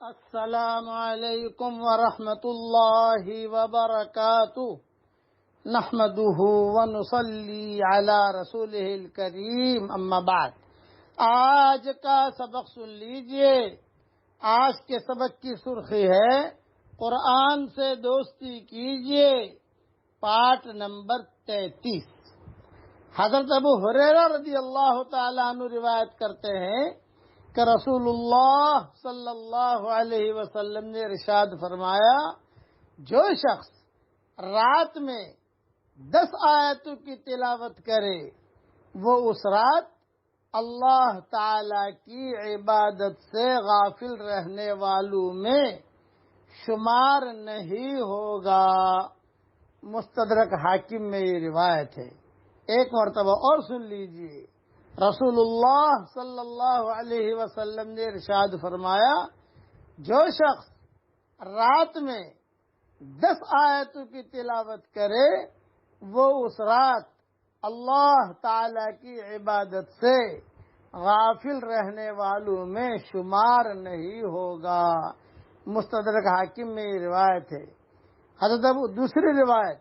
السلام علیکم ورحمۃ اللہ وبرکاتہ نحمده ونصلی علی رسولہ الکریم اما بعد۔ آج کا سبق سن لیجئے۔ آج کے سبق کی سرخی ہے قرآن سے دوستی کیجئے، پارٹ نمبر 33۔ حضرت ابو ہریرہ رضی اللہ تعالیٰ عنہ روایت کرتے ہیں کہ رسول اللہ صلی اللہ علیہ وسلم نے ارشاد فرمایا، جو شخص رات میں 10 آیتوں کی تلاوت کرے وہ اس رات اللہ تعالی کی عبادت سے غافل رہنے والوں میں شمار نہیں ہوگا۔ مستدرک حاکم میں یہ روایت ہے۔ ایک مرتبہ اور سن لیجئے۔ رسول اللہ صلی اللہ علیہ وسلم نے ارشاد فرمایا، جو شخص رات میں 10 آیتوں کی تلاوت کرے وہ اس رات اللہ تعالی کی عبادت سے غافل رہنے والوں میں شمار نہیں ہوگا۔ مستدرک حاکم میں یہ روایت ہے۔ دوسری روایت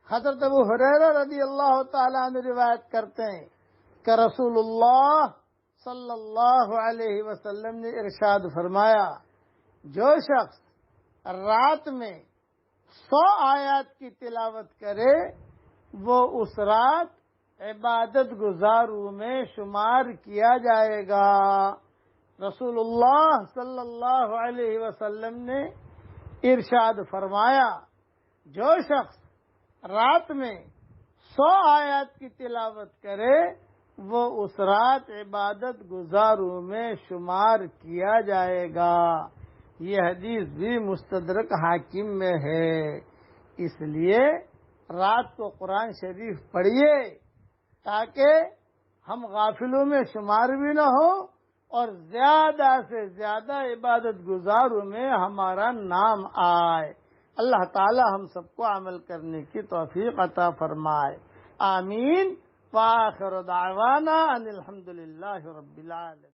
حضرت ابو ہریرہ رضی اللہ تعالیٰ عنہ روایت کرتے ہیں کہ رسول اللہ صلی اللہ علیہ وسلم نے ارشاد فرمایا، جو شخص رات میں 100 آیات کی تلاوت کرے وہ اس رات عبادت گزاروں میں شمار کیا جائے گا۔ رسول اللہ صلی اللہ علیہ وسلم نے ارشاد فرمایا، جو شخص رات میں 100 آیات کی تلاوت کرے وہ اس رات عبادت گزاروں میں شمار کیا جائے گا۔ یہ حدیث بھی مستدرک حاکم میں ہے۔ اس لیے رات کو قرآن شریف پڑھیے تاکہ ہم غافلوں میں شمار بھی نہ ہو اور زیادہ سے زیادہ عبادت گزاروں میں ہمارا نام آئے۔ اللہ تعالی ہم سب کو عمل کرنے کی توفیق عطا فرمائے، آمین۔ وآخر دعوانا ان الحمد للہ رب العالمین۔